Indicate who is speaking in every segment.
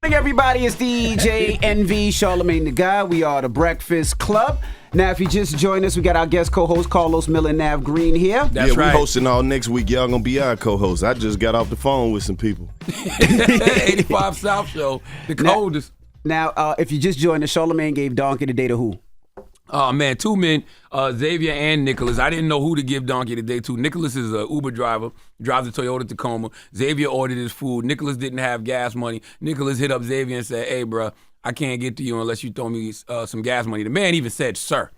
Speaker 1: Good morning, everybody. It's DJ NV, Charlamagne the Guy. We are the Breakfast Club. Now, if you just joined us, we got our guest co-host Carlos Miller and Nav Green here.
Speaker 2: That's right. We're hosting all next week. Y'all gonna be our co-hosts. I just got off the phone with some people.
Speaker 3: 85 South Show, the coldest.
Speaker 1: Now, if you just joined us, Charlamagne gave Donkey today to who?
Speaker 3: Oh, man, two men, Xavier and Nicholas. I didn't know who to give Donkey today to. Nicholas is an Uber driver, drives a Toyota Tacoma. Xavier ordered his food. Nicholas didn't have gas money. Nicholas hit up Xavier and said, hey, bro, I can't get to you unless you throw me some gas money. The man even said, sir.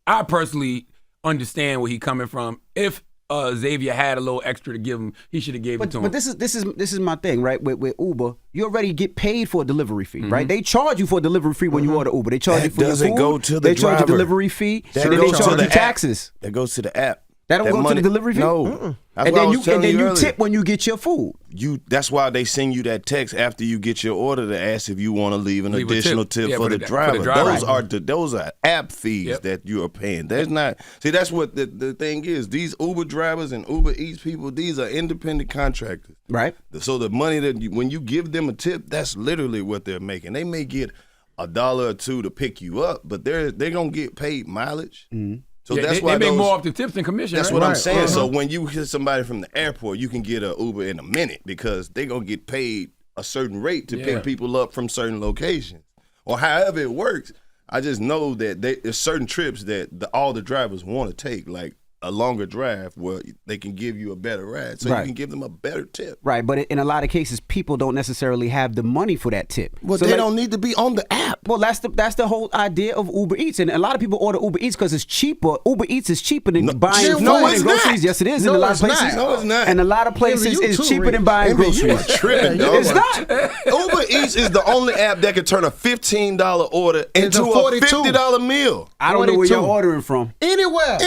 Speaker 3: I personally understand where he's coming from. If Xavier had a little extra to give him, he should have gave it to him.
Speaker 1: But this is my thing, right? With Uber, you already get paid for a delivery fee, right? They charge you for a delivery fee when you order Uber. They charge you for your food.
Speaker 2: Go to the
Speaker 1: they charge
Speaker 2: driver.
Speaker 1: you delivery fee,
Speaker 2: That
Speaker 1: and then they
Speaker 2: goes
Speaker 1: charge
Speaker 2: to
Speaker 1: you
Speaker 2: the
Speaker 1: taxes.
Speaker 2: That goes to the app.
Speaker 1: That don't go to the delivery fee?
Speaker 2: No.
Speaker 1: And then you tip when you get your food.
Speaker 2: That's why they send you that text after you get your order to ask if you want to leave an additional tip for the driver. Those are app fees that you are paying. There's not. See, that's what the thing is. These Uber drivers and Uber Eats people, these are independent contractors.
Speaker 1: Right.
Speaker 2: So the money when you give them a tip, that's literally what they're making. They may get $1 or $2 to pick you up, but they're gonna get paid mileage. Mm-hmm. So that's why
Speaker 3: they make more off the tips than commission.
Speaker 2: That's what I'm saying. So when you hit somebody from the airport, you can get an Uber in a minute because they're going to get paid a certain rate to pick people up from certain locations. Or however it works, I just know that there's certain trips that all the drivers want to take, like a longer drive where they can give you a better ride. So you can give them a better tip.
Speaker 1: Right, but in a lot of cases, people don't necessarily have the money for that tip.
Speaker 2: Well, so they don't need to be on the app.
Speaker 1: Well, that's the whole idea of Uber Eats. And a lot of people order Uber Eats because it's cheaper. Uber Eats is cheaper than buying food and groceries. Yes, it is in a lot of places.
Speaker 2: No, it's not.
Speaker 1: And a lot of places it's cheaper than buying groceries.
Speaker 2: You are tripping, dog.
Speaker 1: It's not.
Speaker 2: Uber Eats is the only app that can turn a $15 order into a $50 meal.
Speaker 1: I don't know where you're ordering from.
Speaker 4: Anywhere.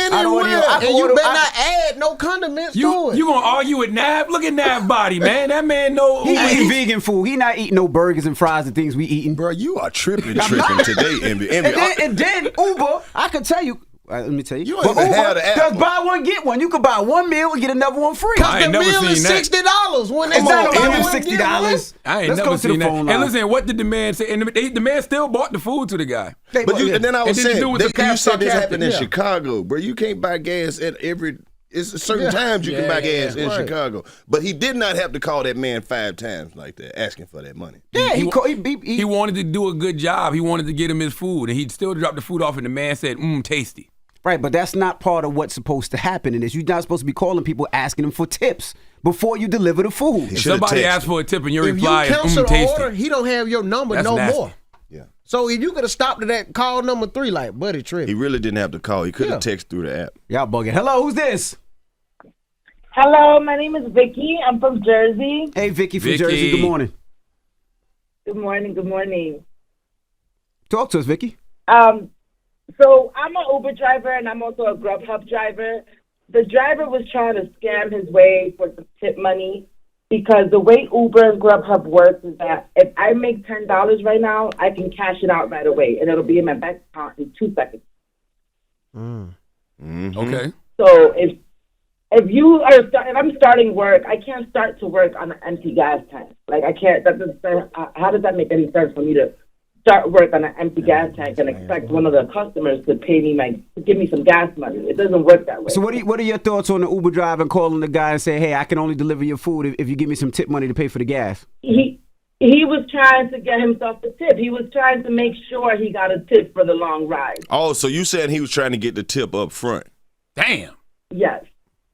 Speaker 1: And
Speaker 4: you better not add no condiments to it.
Speaker 3: You gonna argue with Nav? Look at Nav's body, man. That man know
Speaker 1: he eating vegan food. He not eating no burgers and fries and things we eating.
Speaker 2: Bro, you are tripping today, Envy.
Speaker 1: And then Uber, I can tell you. Let me tell you.
Speaker 2: You don't even have the app.
Speaker 1: Just buy one, get one. You can buy one meal and get another one free.
Speaker 4: Because the meal is $60 when they
Speaker 1: it's not even $60.
Speaker 3: I ain't never seen that. And listen, what did the man say? And the man still bought the food to the guy.
Speaker 2: And then I was saying, you said this happened in Chicago, bro. You can't buy gas at every. It's certain times you can buy gas in Chicago. But he did not have to call that man 5 times like that, asking for that money.
Speaker 1: Yeah,
Speaker 3: he wanted to do a good job. He wanted to get him his food. And he still dropped the food off, and the man said, tasty.
Speaker 1: Right, but that's not part of what's supposed to happen in this. You're not supposed to be calling people asking them for tips before you deliver the food.
Speaker 3: If somebody asks for a tip and your reply
Speaker 4: is
Speaker 3: tasty.
Speaker 4: The order, he don't have your number
Speaker 3: that's
Speaker 4: no
Speaker 3: nasty.
Speaker 4: more.
Speaker 2: Yeah.
Speaker 4: So if you could have stopped at that call number 3, like, buddy, trip.
Speaker 2: He really didn't have to call. He could have texted through the app.
Speaker 1: Y'all bugging. Hello, who's this?
Speaker 5: Hello, my name is Vicky. I'm from Jersey.
Speaker 1: Hey, Vicky from Jersey. Good morning.
Speaker 5: Good morning.
Speaker 1: Talk to us, Vicky.
Speaker 5: So I'm an Uber driver and I'm also a Grubhub driver. The driver was trying to scam his way for some tip money because the way Uber and Grubhub works is that if I make $10 right now, I can cash it out right away and it'll be in my bank account in 2 seconds.
Speaker 2: Mm-hmm.
Speaker 3: Okay.
Speaker 5: So if I'm starting work, I can't start to work on an empty gas tank. Like I can't. How does that make any sense for me to start work on an empty gas tank and expect one of the customers to pay me give me some gas money? It doesn't work that way.
Speaker 1: So what are your thoughts on the Uber driver and calling the guy and say, hey, I can only deliver your food if you give me some tip money to pay for the gas?
Speaker 5: He was trying to get himself a tip. He was trying to make sure he got a tip for the long ride.
Speaker 2: Oh, so you said he was trying to get the tip up front?
Speaker 3: Damn.
Speaker 5: Yes.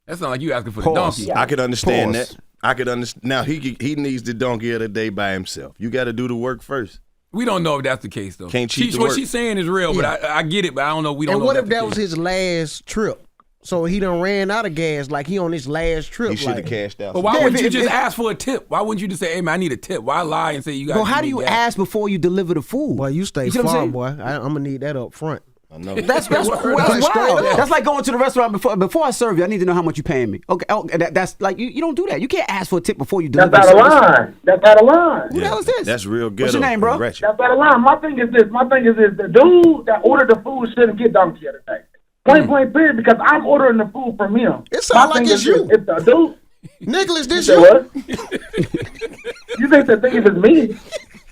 Speaker 3: That sounds like you asking for the donkey.
Speaker 5: Yeah.
Speaker 2: I could understand that. I could understand. Now he needs the donkey of the day by himself. You got to do the work first.
Speaker 3: We don't know if that's the case though.
Speaker 2: Can't cheat the
Speaker 3: What
Speaker 2: work.
Speaker 3: she's saying is real, but I get it. But I don't know. We don't.
Speaker 4: And
Speaker 3: know
Speaker 4: what
Speaker 3: if
Speaker 4: if that was his last trip? So he done ran out of gas, like he on his last trip.
Speaker 2: He should have cashed out.
Speaker 3: But why wouldn't you just ask for a tip? Why wouldn't you just say, hey man, I need a tip? Why lie and say you got?
Speaker 1: Well, how do you ask before you deliver the food?
Speaker 4: Boy, you stay farm, boy. I'm gonna need that up front.
Speaker 2: I know.
Speaker 1: That's wild. That's like going to the restaurant before I serve you. I need to know how much you paying me. Okay, that's like you don't do that. You can't ask for a tip before you deliver.
Speaker 5: That's out of line. That's out of line.
Speaker 1: Who the hell is this?
Speaker 2: That's real ghetto.
Speaker 1: What's your name, bro?
Speaker 5: That's out of line. My thing is this. The dude that ordered the food shouldn't get donkey of the day. Point blank period, because I'm ordering the food from him.
Speaker 4: It sounds like it's you.
Speaker 5: If the dude,
Speaker 4: Nicholas, this
Speaker 5: you?
Speaker 4: you?
Speaker 5: You think the thing is me?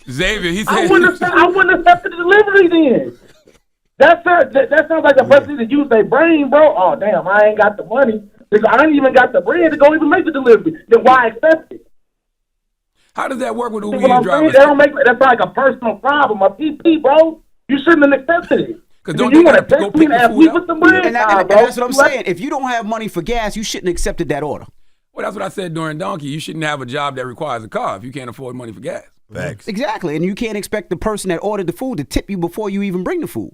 Speaker 3: Xavier, he
Speaker 6: I
Speaker 3: said.
Speaker 6: wouldn't accept the delivery then. That sounds like a person that use their brain, bro. Oh, damn, I ain't got the money. I ain't even got the bread to go even make the delivery. Then why accept it?
Speaker 3: How does that work with Uber
Speaker 6: See what
Speaker 3: Eats
Speaker 6: I'm saying?
Speaker 3: drivers?
Speaker 6: They don't make that's like a personal problem. A PP, bro. You shouldn't have accepted it.
Speaker 3: Because don't
Speaker 6: you
Speaker 3: they
Speaker 6: want
Speaker 3: gotta
Speaker 6: to
Speaker 3: go
Speaker 6: text
Speaker 3: pick
Speaker 6: me and
Speaker 3: the
Speaker 6: ask
Speaker 3: food
Speaker 6: me
Speaker 3: up?
Speaker 6: for some bread?
Speaker 1: And that's what I'm saying. If you don't have money for gas, you shouldn't have accepted that order.
Speaker 3: Well, that's what I said during Donkey. You shouldn't have a job that requires a car if you can't afford money for gas.
Speaker 2: Facts.
Speaker 1: Exactly, and you can't expect the person that ordered the food to tip you before you even bring the food.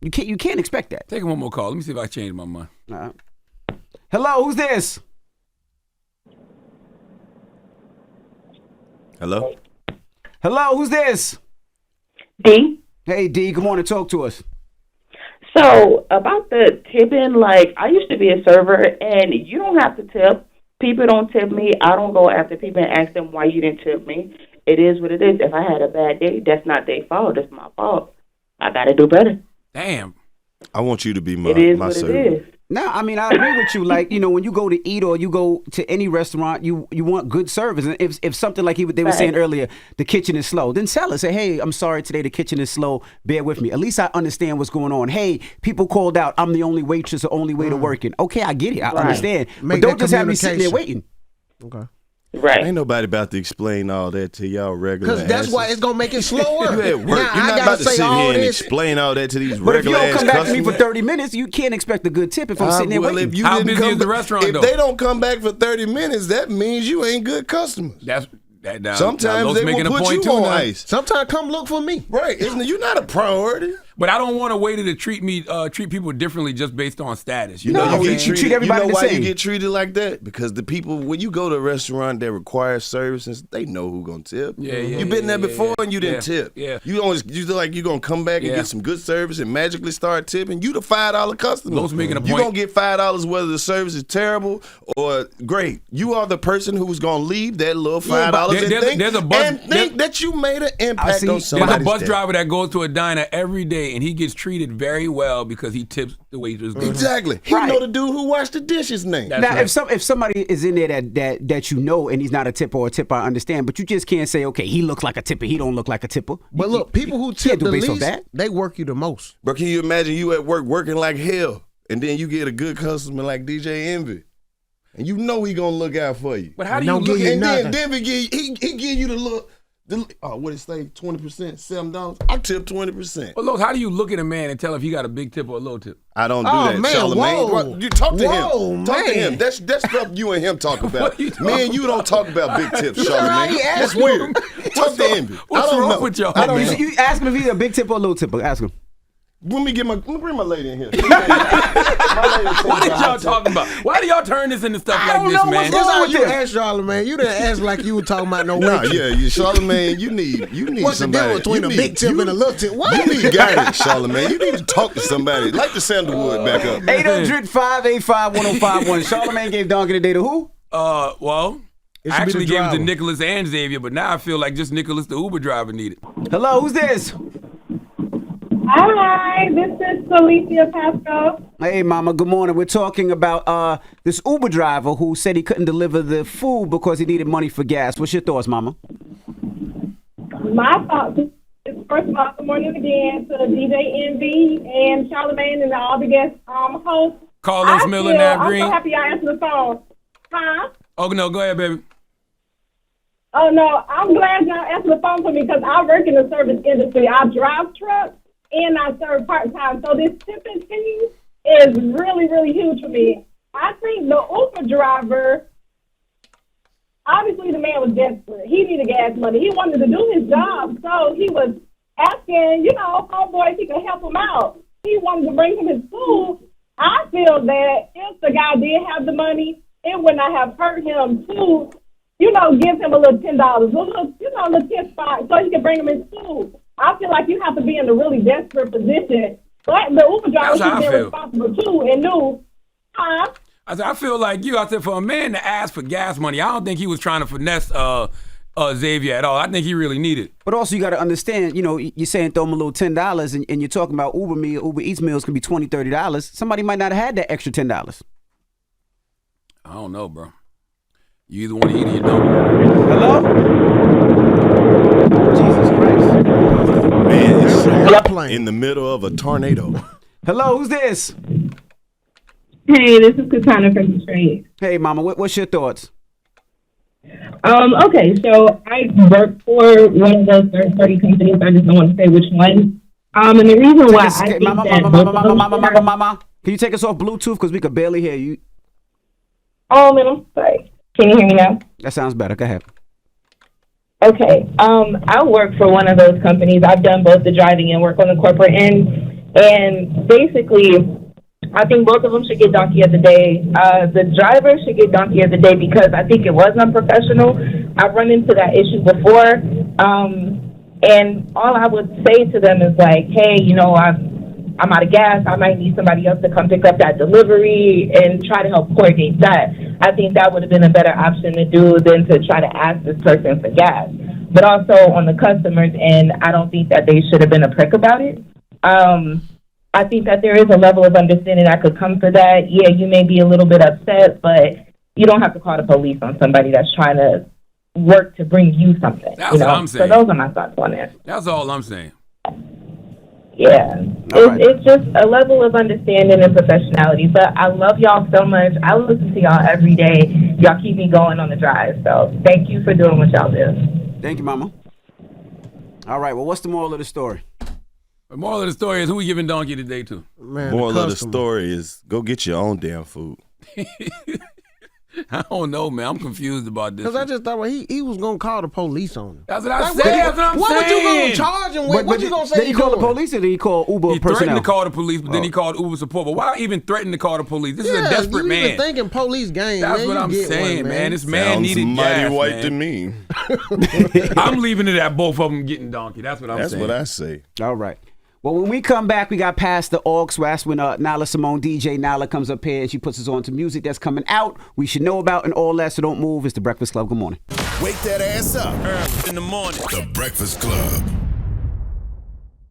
Speaker 1: You can't expect that.
Speaker 3: Take one more call. Let me see if I change my mind.
Speaker 1: All right. Hello, who's this?
Speaker 2: Hello?
Speaker 1: Hello, who's this?
Speaker 5: D.
Speaker 1: Hey, D, good morning. Talk to us.
Speaker 5: So about the tipping, like I used to be a server, and you don't have to tip. People don't tip me. I don't go after people and ask them why you didn't tip me. It is what it is. If I had a bad day, that's not their fault. That's my fault. I got to do better.
Speaker 3: Damn.
Speaker 2: I want you to be my
Speaker 5: It is
Speaker 2: my
Speaker 5: what
Speaker 2: servant.
Speaker 5: it is.
Speaker 1: No, I mean, I agree with you. Like, when you go to eat or you go to any restaurant, you want good service. And if something like they were saying earlier, the kitchen is slow, then tell us, say, hey, I'm sorry today, the kitchen is slow. Bear with me. At least I understand what's going on. Hey, people called out. I'm the only waitress or only waiter working. Okay, I get it. I understand.
Speaker 4: Make
Speaker 1: but don't
Speaker 4: that
Speaker 1: just have me sitting there waiting.
Speaker 4: Okay.
Speaker 5: Right.
Speaker 2: Ain't nobody about to explain all that to y'all regular
Speaker 4: Because that's
Speaker 2: asses.
Speaker 4: why it's going to make it slower.
Speaker 2: You at work.
Speaker 4: Now,
Speaker 2: You're
Speaker 4: I
Speaker 2: not
Speaker 4: gotta
Speaker 2: about to
Speaker 4: say
Speaker 2: sit
Speaker 4: all
Speaker 2: here and
Speaker 4: this.
Speaker 2: explain all that to these
Speaker 1: But if you
Speaker 2: regular
Speaker 1: don't
Speaker 2: ass
Speaker 1: come back to me
Speaker 2: customers.
Speaker 1: for 30 minutes, you can't expect a good tip if I'm sitting there
Speaker 2: Well,
Speaker 1: waiting.
Speaker 2: if you
Speaker 3: How
Speaker 2: didn't
Speaker 3: busy
Speaker 2: come
Speaker 3: is the
Speaker 2: back-
Speaker 3: restaurant,
Speaker 2: if
Speaker 3: though?
Speaker 2: they don't come back for 30 minutes, that means you ain't good customers. Sometimes they
Speaker 3: making
Speaker 2: will
Speaker 3: a
Speaker 2: put
Speaker 3: point
Speaker 2: you
Speaker 3: too
Speaker 2: on
Speaker 3: now.
Speaker 2: ice.
Speaker 4: Sometimes come look for me.
Speaker 2: Right. You're not a priority.
Speaker 3: But I don't want a waiter to treat people differently just based on status. You
Speaker 1: No,
Speaker 3: know what I'm
Speaker 1: you
Speaker 3: saying?
Speaker 1: treat everybody
Speaker 2: you know
Speaker 1: the
Speaker 2: why
Speaker 1: same.
Speaker 2: you get treated like that? Because the people, when you go to a restaurant that requires services, they know who's gonna tip. You've been there before and you didn't tip.
Speaker 3: Yeah.
Speaker 2: You feel like you're gonna come back and get some good service and magically start tipping. You the $5 customer.
Speaker 3: Los making a
Speaker 2: You
Speaker 3: point.
Speaker 2: gonna get $5 whether the service is terrible or great. You are the person who's gonna leave that little $5 and think that you made an impact on somebody's
Speaker 3: There's a bus
Speaker 2: day.
Speaker 3: driver that goes to a diner every day and he gets treated very well because he tips the waitress. good.
Speaker 2: Exactly. He know the dude who washed the dishes name.
Speaker 3: That's
Speaker 1: Now,
Speaker 3: right.
Speaker 1: if somebody is in there that you know and he's not a tipper or a tipper, I understand. But you just can't say, okay, he looks like a tipper, he don't look like a tipper.
Speaker 4: But look, people who
Speaker 1: can't
Speaker 4: tip
Speaker 1: do
Speaker 4: the
Speaker 1: based on
Speaker 4: least,
Speaker 1: that.
Speaker 4: they work you the most.
Speaker 2: But can you imagine you at work working like hell, and then you get a good customer like DJ Envy, and you know he gonna look out for you.
Speaker 3: But how do
Speaker 4: Don't
Speaker 3: you
Speaker 4: give
Speaker 3: look
Speaker 4: you
Speaker 3: at
Speaker 2: And
Speaker 4: nothing.
Speaker 2: then he give you the look. What it say? 20%, $7. I tip 20%.
Speaker 3: But Los, how do you look at a man and tell if he got a big tip or a low tip?
Speaker 2: I don't do
Speaker 4: Oh,
Speaker 2: that,
Speaker 4: man,
Speaker 2: Charlamagne.
Speaker 4: whoa.
Speaker 2: What? You talk to
Speaker 4: Whoa,
Speaker 2: him. Talk to
Speaker 4: man.
Speaker 2: him. That's stuff you and him talk about.
Speaker 3: What you talking
Speaker 2: Me and you don't talk about big tips, Charlamagne.
Speaker 4: he
Speaker 2: That's
Speaker 4: asked you.
Speaker 2: weird. Talk to Envy.
Speaker 3: What's
Speaker 2: I don't
Speaker 3: wrong
Speaker 2: know.
Speaker 3: with y'all?
Speaker 2: I don't
Speaker 1: You,
Speaker 2: know.
Speaker 1: you ask him if he's a big tipper or a low tipper. Ask him.
Speaker 2: Let me bring my lady in here.
Speaker 3: What did y'all talking about? Why do y'all turn this into stuff
Speaker 1: I
Speaker 3: like
Speaker 1: don't
Speaker 3: this,
Speaker 1: know
Speaker 3: man?
Speaker 1: what's
Speaker 4: That's
Speaker 1: wrong
Speaker 4: how
Speaker 1: with
Speaker 4: you
Speaker 1: this?
Speaker 4: ask Charlamagne. You didn't ask like you were talking about no
Speaker 2: Nah,
Speaker 4: waitress.
Speaker 2: yeah, Charlamagne, you need
Speaker 4: What's the
Speaker 2: somebody.
Speaker 4: difference between
Speaker 2: you
Speaker 4: a
Speaker 2: need-
Speaker 4: big tip
Speaker 2: you-
Speaker 4: and a little tip? What?
Speaker 2: You need guidance, Charlamagne. You need to talk to somebody. Like the sandalwood back up.
Speaker 1: 800-585-1051. Charlamagne gave Donkey today to who?
Speaker 3: Well,
Speaker 4: It
Speaker 3: I
Speaker 4: should be
Speaker 3: actually
Speaker 4: the
Speaker 3: gave it to
Speaker 4: driver.
Speaker 3: Nicholas and Xavier, but now I feel like just Nicholas, the Uber driver, needed.
Speaker 1: Hello, who's this?
Speaker 5: Hi, this is Felicia Pasco.
Speaker 1: Hey, Mama, good morning. We're talking about this Uber driver who said he couldn't deliver the food because he needed money for gas. What's your thoughts, Mama?
Speaker 5: My thoughts is, first of all, good morning again to DJ Envy and Charlamagne and all the guest hosts.
Speaker 3: Carlos Miller, Nav Green.
Speaker 5: I'm so happy I answered the phone. Huh?
Speaker 3: Oh, no, go ahead, baby.
Speaker 5: Oh, no, I'm glad y'all answered the phone for me because I work in the service industry. I drive trucks and I serve part-time. So this tipping thing is really, really huge for me. I think the Uber driver, obviously the man was desperate. He needed gas money. He wanted to do his job. So he was asking, homeboy, if he could help him out. He wanted to bring him his food. I feel that if the guy did have the money, it would not have hurt him to, give him a little $10, a little tip spot so he can bring him his food. I feel like you have to be in a really desperate position. But the Uber driver
Speaker 3: That's how I
Speaker 5: should be
Speaker 3: feel.
Speaker 5: responsible too and knew, huh?
Speaker 3: I feel like you. I said for a man to ask for gas money, I don't think he was trying to finesse Xavier at all. I think he really needed it.
Speaker 1: But also you got to understand, you're saying throw him a little $10 and you're talking about Uber Eats meals can be $20, $30. Somebody might not have had that extra $10.
Speaker 3: I don't know, bro. You either want to eat or you don't.
Speaker 1: Hello? Jesus Christ.
Speaker 4: airplane.
Speaker 2: In the middle of a tornado.
Speaker 1: Hello, who's this?
Speaker 7: Hey, this is Katana from Detroit.
Speaker 1: Hey, Mama, what's your thoughts?
Speaker 7: Okay, so I work for one of those third-party companies. I just don't want to say which one. And the reason why I think
Speaker 1: Mama, can you take us off Bluetooth because we could barely hear you?
Speaker 7: Oh man, I'm sorry. Can you hear me now?
Speaker 1: That sounds better. Go ahead.
Speaker 7: Okay. I work for one of those companies. I've done both the driving and work on the corporate end, and basically, I think both of them should get donkey of the day. The driver should get donkey of the day because I think it was unprofessional. I've run into that issue before, and all I would say to them is like, hey, I'm out of gas. I might need somebody else to come pick up that delivery and try to help coordinate that. I think that would have been a better option to do than to try to ask this person for gas. But also on the customer's end, I don't think that they should have been a prick about it. I think that there is a level of understanding that could come for that. Yeah, you may be a little bit upset, but you don't have to call the police on somebody that's trying to work to bring you something.
Speaker 3: That's what I'm saying.
Speaker 7: So those are my thoughts on it.
Speaker 3: That's all I'm saying.
Speaker 7: Yeah, it's just a level of understanding and professionality. But I love y'all so much. I listen to y'all every day. Y'all keep me going on the drive. So thank you for doing what y'all do.
Speaker 1: Thank you, Mama. All right, well, what's the moral of the story?
Speaker 3: The moral of the story is who we giving donkey today to?
Speaker 4: Man,
Speaker 2: Moral of the story is go get your own damn food.
Speaker 3: I don't know, man. I'm confused about this.
Speaker 4: Because I just thought he was going to call the police on him.
Speaker 3: That's what I
Speaker 4: Like,
Speaker 3: said. That's what I'm
Speaker 4: what
Speaker 3: saying.
Speaker 4: would you going to charge him with? What you going to say
Speaker 1: Did he call the police or did he call Uber
Speaker 3: He
Speaker 1: personnel?
Speaker 3: threatened to call the police, but then he called Uber support. But why even threaten to call the police? This is a desperate
Speaker 4: you
Speaker 3: man.
Speaker 4: even thinking police game.
Speaker 3: That's
Speaker 4: man,
Speaker 3: what
Speaker 4: you
Speaker 3: I'm
Speaker 4: get
Speaker 3: saying,
Speaker 4: one,
Speaker 3: man. This man
Speaker 2: Sounds
Speaker 3: needed
Speaker 2: mighty
Speaker 3: gas,
Speaker 2: white
Speaker 3: man.
Speaker 2: to me.
Speaker 3: I'm leaving it at both of them getting donkey. That's what I'm
Speaker 2: That's
Speaker 3: saying.
Speaker 2: what I say.
Speaker 1: All right. Well, when we come back, we got past the aux. That's when Nala Simone, DJ Nala, comes up here and she puts us on to music that's coming out, we should know about, and all that. So don't move. It's The Breakfast Club. Good morning.
Speaker 8: Wake that ass up.
Speaker 3: In the morning.
Speaker 8: The Breakfast Club.